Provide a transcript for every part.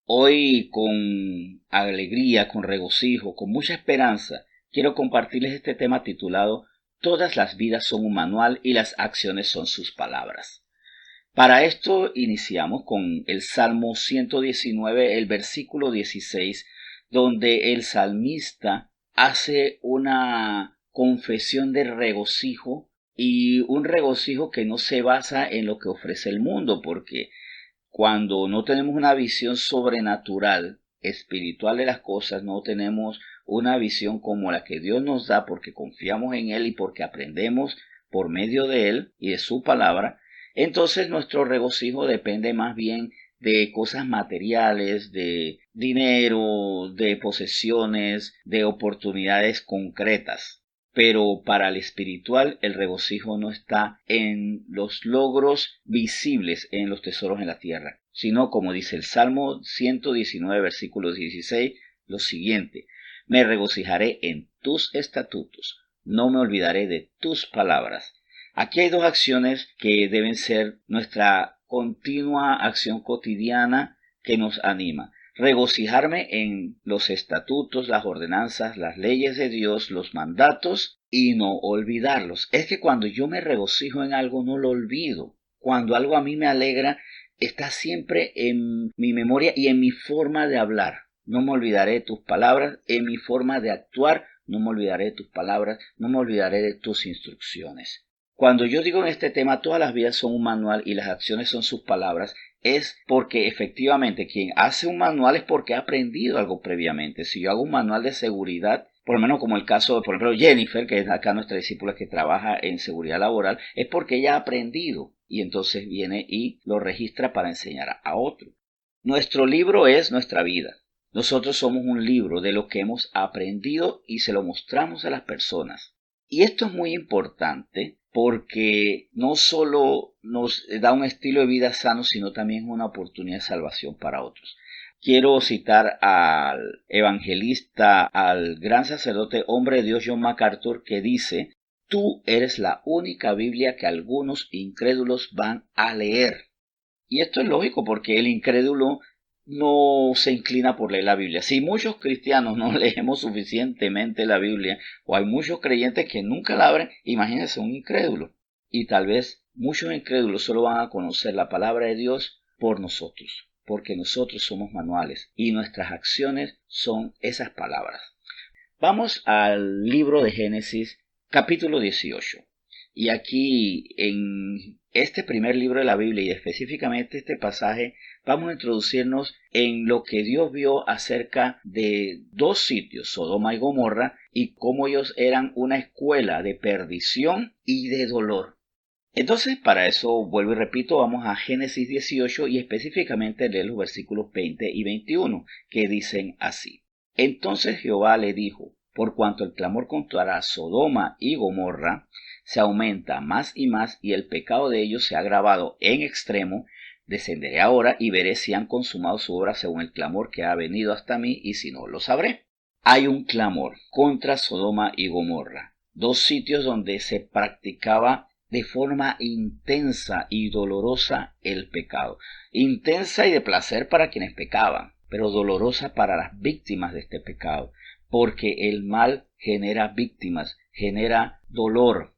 Hoy con alegría, con regocijo, con mucha esperanza, quiero compartirles este tema titulado Todas las vidas son un manual y las acciones son sus palabras. Para esto iniciamos con el Salmo 119, el versículo 16, donde el salmista hace una confesión de regocijo y un regocijo que no se basa en lo que ofrece el mundo, porque cuando no tenemos una visión sobrenatural, espiritual de las cosas, no tenemos una visión como la que Dios nos da porque confiamos en Él y porque aprendemos por medio de Él y de su palabra, entonces nuestro regocijo depende más bien de cosas materiales, de dinero, de posesiones, de oportunidades concretas. Pero para el espiritual el regocijo no está en los logros visibles, en los tesoros en la tierra, sino como dice el Salmo 119, versículo 16, lo siguiente: me regocijaré en tus estatutos, no me olvidaré de tus palabras. Aquí hay dos acciones que deben ser nuestra continua acción cotidiana que nos anima. Regocijarme en los estatutos, las ordenanzas, las leyes de Dios, los mandatos y no olvidarlos. Es que cuando yo me regocijo en algo no lo olvido. Cuando algo a mí me alegra, está siempre en mi memoria y en mi forma de hablar. No me olvidaré de tus palabras, en mi forma de actuar, no me olvidaré de tus palabras, no me olvidaré de tus instrucciones. Cuando yo digo en este tema, todas las vidas son un manual y las acciones son sus palabras, es porque efectivamente quien hace un manual es porque ha aprendido algo previamente. Si yo hago un manual de seguridad, por lo menos como el caso de, por ejemplo, Jennifer, que es acá nuestra discípula que trabaja en seguridad laboral, es porque ella ha aprendido y entonces viene y lo registra para enseñar a otro. Nuestro libro es nuestra vida. Nosotros somos un libro de lo que hemos aprendido y se lo mostramos a las personas. Y esto es muy importante porque no solo nos da un estilo de vida sano, sino también una oportunidad de salvación para otros. Quiero citar al evangelista, al gran sacerdote, hombre de Dios, John MacArthur, que dice: tú eres la única Biblia que algunos incrédulos van a leer. Y esto es lógico porque el incrédulo no se inclina por leer la Biblia. Si muchos cristianos no leemos suficientemente la Biblia, o hay muchos creyentes que nunca la abren, imagínense un incrédulo. Y tal vez muchos incrédulos solo van a conocer la palabra de Dios por nosotros, porque nosotros somos manuales y nuestras acciones son esas palabras. Vamos al libro de Génesis, capítulo 18. Y aquí, en este primer libro de la Biblia y específicamente este pasaje, vamos a introducirnos en lo que Dios vio acerca de dos sitios, Sodoma y Gomorra, y cómo ellos eran una escuela de perdición y de dolor. Entonces, para eso, vuelvo y repito, vamos a Génesis 18 y específicamente leer los versículos 20 y 21, que dicen así: entonces Jehová le dijo: por cuanto el clamor contra Sodoma y Gomorra se aumenta más y el pecado de ellos se ha agravado en extremo, descenderé ahora y veré si han consumado su obra según el clamor que ha venido hasta mí, y si no, lo sabré. Hay un clamor contra Sodoma y Gomorra, dos sitios donde se practicaba de forma intensa y dolorosa el pecado. Intensa y de placer para quienes pecaban, pero dolorosa para las víctimas de este pecado, porque el mal genera víctimas, genera dolor.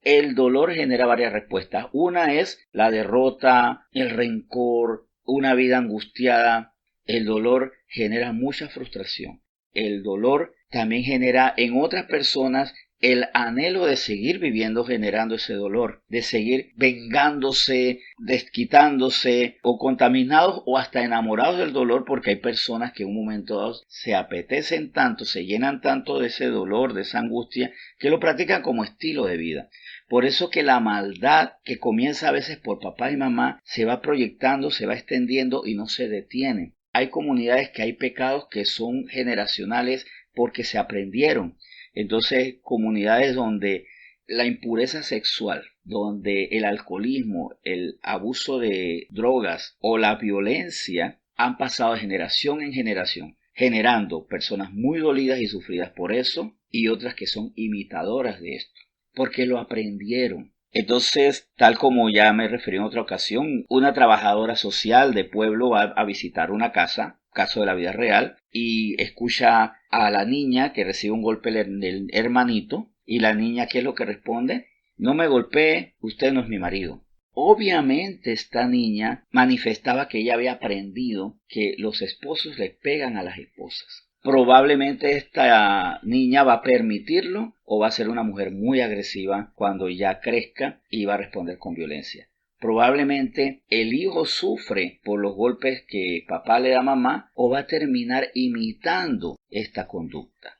El dolor genera varias respuestas. Una es la derrota, el rencor, una vida angustiada. El dolor genera mucha frustración. El dolor también genera en otras personas el anhelo de seguir viviendo generando ese dolor, de seguir vengándose, desquitándose o contaminados o hasta enamorados del dolor, porque hay personas que en un momento dado se apetecen tanto, se llenan tanto de ese dolor, de esa angustia, que lo practican como estilo de vida. Por eso que la maldad que comienza a veces por papá y mamá se va proyectando, se va extendiendo y no se detiene. Hay comunidades que hay pecados que son generacionales porque se aprendieron. Entonces, comunidades donde la impureza sexual, donde el alcoholismo, el abuso de drogas o la violencia han pasado de generación en generación, generando personas muy dolidas y sufridas por eso y otras que son imitadoras de esto, porque lo aprendieron. Entonces, tal como ya me referí en otra ocasión, una trabajadora social de pueblo va a visitar una casa, caso de la vida real, y escucha a la niña que recibe un golpe del hermanito, y la niña, ¿qué es lo que responde? No me golpee, usted no es mi marido. Obviamente esta niña manifestaba que ella había aprendido que los esposos le pegan a las esposas. Probablemente esta niña va a permitirlo o va a ser una mujer muy agresiva cuando ya crezca y va a responder con violencia. Probablemente el hijo sufre por los golpes que papá le da a mamá o va a terminar imitando esta conducta.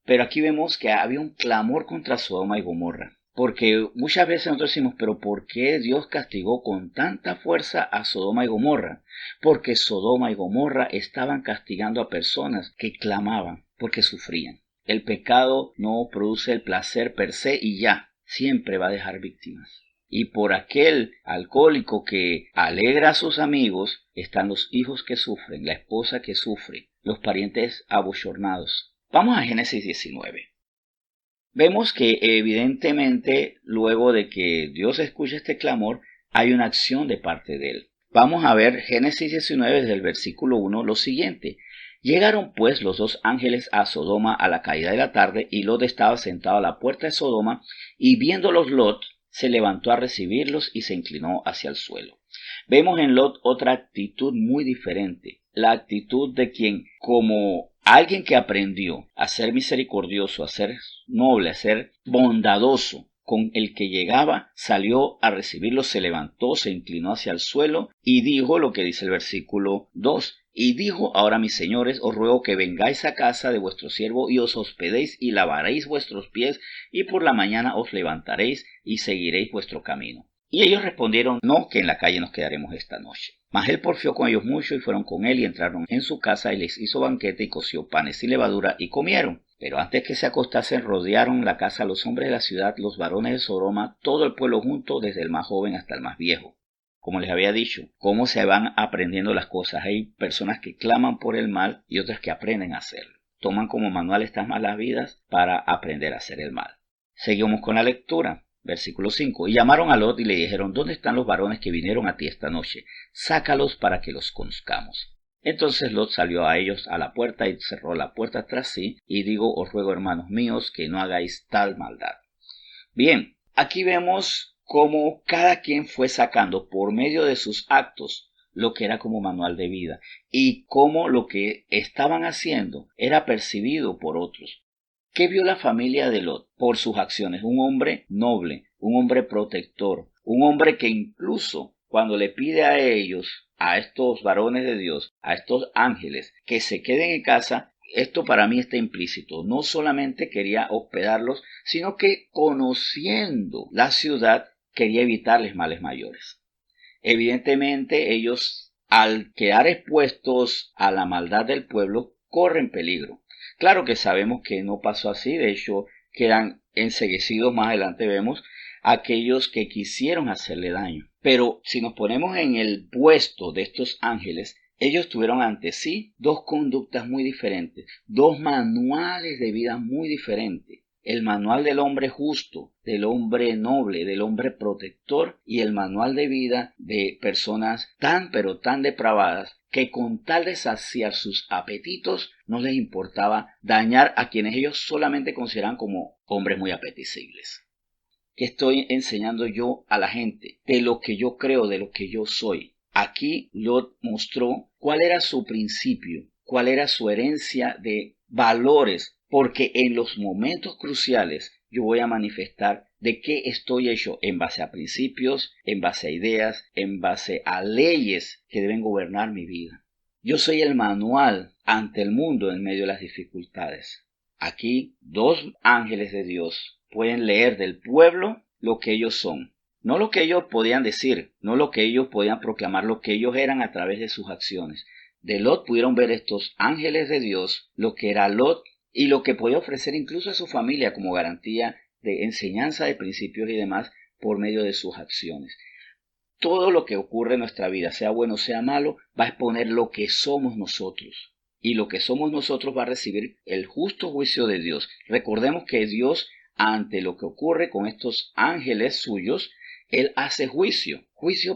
Pero aquí vemos que había un clamor contra Sodoma y Gomorra. Porque muchas veces nosotros decimos, pero ¿por qué Dios castigó con tanta fuerza a Sodoma y Gomorra? Porque Sodoma y Gomorra estaban castigando a personas que clamaban porque sufrían. El pecado no produce el placer per se y ya, siempre va a dejar víctimas. Y por aquel alcohólico que alegra a sus amigos están los hijos que sufren, la esposa que sufre, los parientes abochornados. Vamos a Génesis 19. Vemos que evidentemente luego de que Dios escucha este clamor, hay una acción de parte de él. Vamos a ver Génesis 19 desde el versículo 1 lo siguiente. Llegaron pues los dos ángeles a Sodoma a la caída de la tarde, y Lot estaba sentado a la puerta de Sodoma, y viéndolos Lot, se levantó a recibirlos y se inclinó hacia el suelo. Vemos en Lot otra actitud muy diferente, la actitud de quien, como alguien que aprendió a ser misericordioso, a ser noble, a ser bondadoso, con el que llegaba, salió a recibirlo, se levantó, se inclinó hacia el suelo y dijo lo que dice el versículo 2. Y dijo: ahora, mis señores, os ruego que vengáis a casa de vuestro siervo y os hospedéis y lavaréis vuestros pies, y por la mañana os levantaréis y seguiréis vuestro camino. Y ellos respondieron: no, que en la calle nos quedaremos esta noche. Mas él porfió con ellos mucho, y fueron con él y entraron en su casa, y les hizo banquete y coció panes y levadura y comieron. Pero antes que se acostasen, rodearon la casa los hombres de la ciudad, los varones de Sodoma, todo el pueblo junto, desde el más joven hasta el más viejo. Como les había dicho, cómo se van aprendiendo las cosas. Hay personas que claman por el mal y otras que aprenden a hacerlo. Toman como manual estas malas vidas para aprender a hacer el mal. Seguimos con la lectura. Versículo 5. Y llamaron a Lot y le dijeron: ¿dónde están los varones que vinieron a ti esta noche? Sácalos para que los conozcamos. Entonces Lot salió a ellos a la puerta y cerró la puerta tras sí, y digo: os ruego, hermanos míos, que no hagáis tal maldad. Bien, aquí vemos cómo cada quien fue sacando por medio de sus actos lo que era como manual de vida, y cómo lo que estaban haciendo era percibido por otros. ¿Qué vio la familia de Lot por sus acciones? Un hombre noble, un hombre protector, un hombre que incluso cuando le pide a ellos, a estos varones de Dios, a estos ángeles, que se queden en casa, esto para mí está implícito. No solamente quería hospedarlos, sino que, conociendo la ciudad, quería evitarles males mayores. Evidentemente ellos, al quedar expuestos a la maldad del pueblo, corren peligro. Claro que sabemos que no pasó así, de hecho quedan enceguecidos, más adelante vemos, aquellos que quisieron hacerle daño. Pero si nos ponemos en el puesto de estos ángeles, ellos tuvieron ante sí dos conductas muy diferentes, dos manuales de vida muy diferentes. El manual del hombre justo, del hombre noble, del hombre protector, y el manual de vida de personas tan pero tan depravadas que con tal de saciar sus apetitos no les importaba dañar a quienes ellos solamente consideran como hombres muy apetecibles. ¿Qué estoy enseñando yo a la gente? De lo que yo creo, de lo que yo soy. Aquí Lot mostró cuál era su principio, cuál era su herencia de valores, porque en los momentos cruciales yo voy a manifestar de qué estoy hecho en base a principios, en base a ideas, en base a leyes que deben gobernar mi vida. Yo soy el manual ante el mundo en medio de las dificultades. Aquí dos ángeles de Dios pueden leer del pueblo lo que ellos son. No lo que ellos podían decir, no lo que ellos podían proclamar, lo que ellos eran a través de sus acciones. De Lot pudieron ver estos ángeles de Dios lo que era Lot y lo que podía ofrecer incluso a su familia como garantía de enseñanza de principios y demás por medio de sus acciones. Todo lo que ocurre en nuestra vida, sea bueno o sea malo, va a exponer lo que somos nosotros. Y lo que somos nosotros va a recibir el justo juicio de Dios. Recordemos que Dios ante lo que ocurre con estos ángeles suyos, Él hace juicio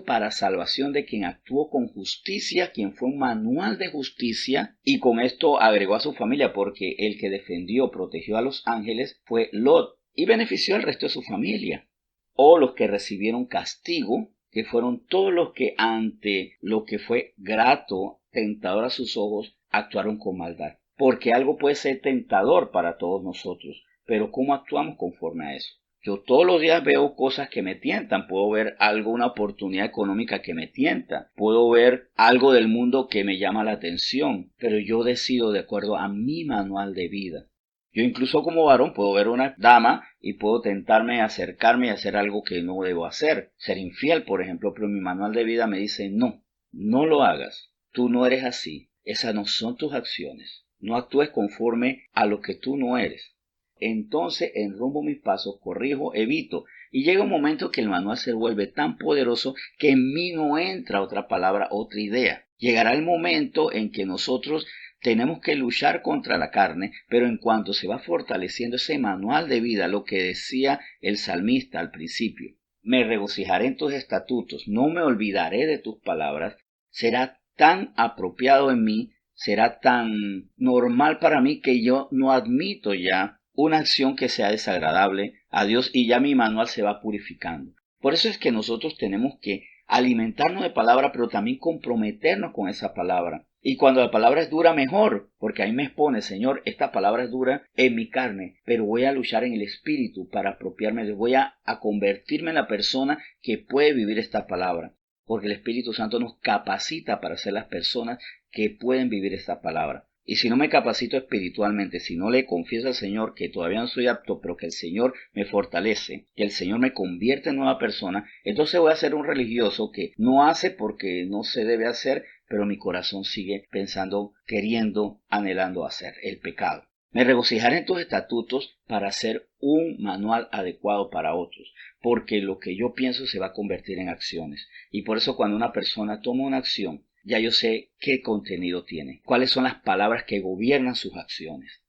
para salvación de quien actuó con justicia, quien fue un manual de justicia, y con esto agregó a su familia, porque el que defendió, protegió a los ángeles fue Lot, y benefició al resto de su familia. O los que recibieron castigo, que fueron todos los que ante lo que fue grato, tentador a sus ojos, actuaron con maldad. Porque algo puede ser tentador para todos nosotros, pero ¿cómo actuamos conforme a eso? Yo todos los días veo cosas que me tientan, puedo ver algo, una oportunidad económica que me tienta, puedo ver algo del mundo que me llama la atención, pero yo decido de acuerdo a mi manual de vida. Yo incluso como varón puedo ver una dama y puedo tentarme a acercarme y hacer algo que no debo hacer, ser infiel, por ejemplo, pero mi manual de vida me dice no, no lo hagas, tú no eres así, esas no son tus acciones, no actúes conforme a lo que tú no eres. Entonces enrumbo mis pasos, corrijo, evito, y llega un momento que el manual se vuelve tan poderoso que en mí no entra otra palabra, otra idea. Llegará el momento en que nosotros tenemos que luchar contra la carne, pero en cuanto se va fortaleciendo ese manual de vida, lo que decía el salmista al principio, me regocijaré en tus estatutos, no me olvidaré de tus palabras, será tan apropiado en mí, será tan normal para mí que yo no admito ya una acción que sea desagradable a Dios y ya mi manual se va purificando. Por eso es que nosotros tenemos que alimentarnos de palabra, pero también comprometernos con esa palabra. Y cuando la palabra es dura, mejor, porque ahí me expone, Señor, esta palabra es dura en mi carne, pero voy a luchar en el espíritu para apropiarme, voy a convertirme en la persona que puede vivir esta palabra, porque el Espíritu Santo nos capacita para ser las personas que pueden vivir esta palabra. Y si no me capacito espiritualmente, si no le confieso al Señor que todavía no soy apto, pero que el Señor me fortalece, que el Señor me convierte en nueva persona, entonces voy a ser un religioso que no hace porque no se debe hacer, pero mi corazón sigue pensando, queriendo, anhelando hacer el pecado. Me regocijaré en tus estatutos para hacer un manual adecuado para otros, porque lo que yo pienso se va a convertir en acciones. Y por eso cuando una persona toma una acción, ya yo sé qué contenido tiene, cuáles son las palabras que gobiernan sus acciones.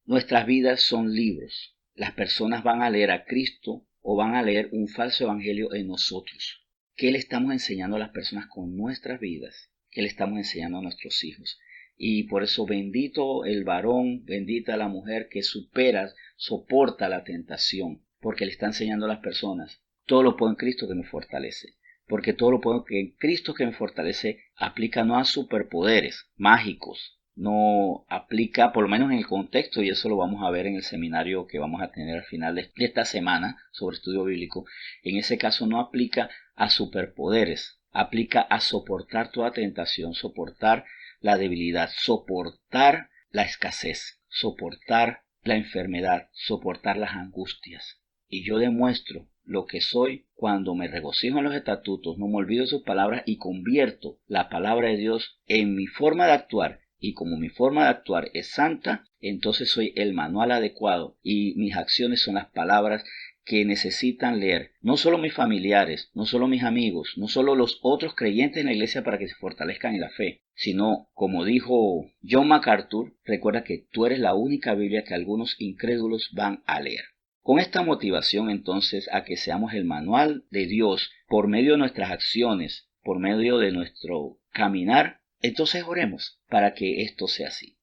Nuestras vidas son libros. Las personas van a leer a Cristo o van a leer un falso evangelio en nosotros. ¿Qué le estamos enseñando a las personas con nuestras vidas? ¿Qué le estamos enseñando a nuestros hijos? Y por eso bendito el varón, bendita la mujer que soporta la tentación, porque le está enseñando a las personas, todo lo puedo en Cristo que me fortalece. Porque todo lo puedo que en Cristo que me fortalece aplica no a superpoderes mágicos, no aplica, por lo menos en el contexto, y eso lo vamos a ver en el seminario que vamos a tener al final de esta semana sobre estudio bíblico, en ese caso no aplica a superpoderes, aplica a soportar toda tentación, soportar la debilidad, soportar la escasez, soportar la enfermedad, soportar las angustias. Y yo demuestro lo que soy cuando me regocijo en los estatutos, no me olvido de sus palabras y convierto la palabra de Dios en mi forma de actuar. Y como mi forma de actuar es santa, entonces soy el manual adecuado y mis acciones son las palabras que necesitan leer, no solo mis familiares, no solo mis amigos, no solo los otros creyentes en la iglesia para que se fortalezcan en la fe, sino, como dijo John MacArthur, recuerda que tú eres la única Biblia que algunos incrédulos van a leer. Con esta motivación entonces a que seamos el manual de Dios por medio de nuestras acciones, por medio de nuestro caminar, entonces oremos para que esto sea así.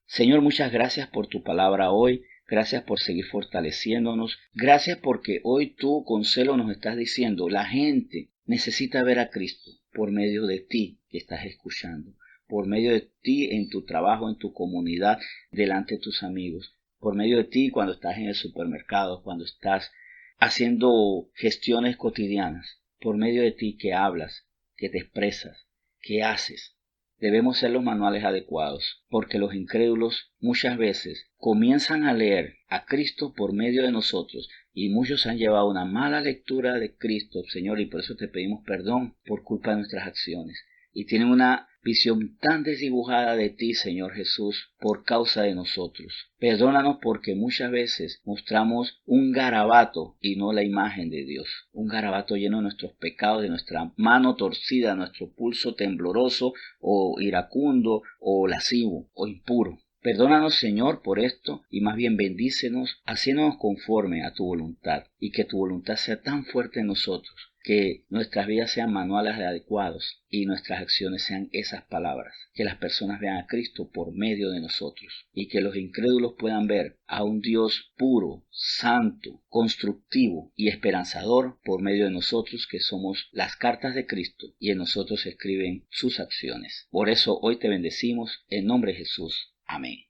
Señor, muchas gracias por tu palabra hoy, gracias por seguir fortaleciéndonos, gracias porque hoy tú con celo nos estás diciendo, la gente necesita ver a Cristo por medio de ti que estás escuchando, por medio de ti en tu trabajo, en tu comunidad, delante de tus amigos. Por medio de ti cuando estás en el supermercado, cuando estás haciendo gestiones cotidianas, por medio de ti que hablas, que te expresas, que haces. Debemos ser los manuales adecuados, porque los incrédulos muchas veces comienzan a leer a Cristo por medio de nosotros y muchos han llevado una mala lectura de Cristo, Señor, y por eso te pedimos perdón por culpa de nuestras acciones. Y tienen una visión tan desdibujada de ti, Señor Jesús, por causa de nosotros. Perdónanos porque muchas veces mostramos un garabato y no la imagen de Dios. Un garabato lleno de nuestros pecados, de nuestra mano torcida, nuestro pulso tembloroso o iracundo o lascivo o impuro. Perdónanos, Señor, por esto, y más bien bendícenos, haciéndonos conforme a tu voluntad, y que tu voluntad sea tan fuerte en nosotros, que nuestras vidas sean manuales adecuados y nuestras acciones sean esas palabras, que las personas vean a Cristo por medio de nosotros, y que los incrédulos puedan ver a un Dios puro, santo, constructivo y esperanzador por medio de nosotros, que somos las cartas de Cristo, y en nosotros se escriben sus acciones. Por eso hoy te bendecimos en nombre de Jesús. Amén.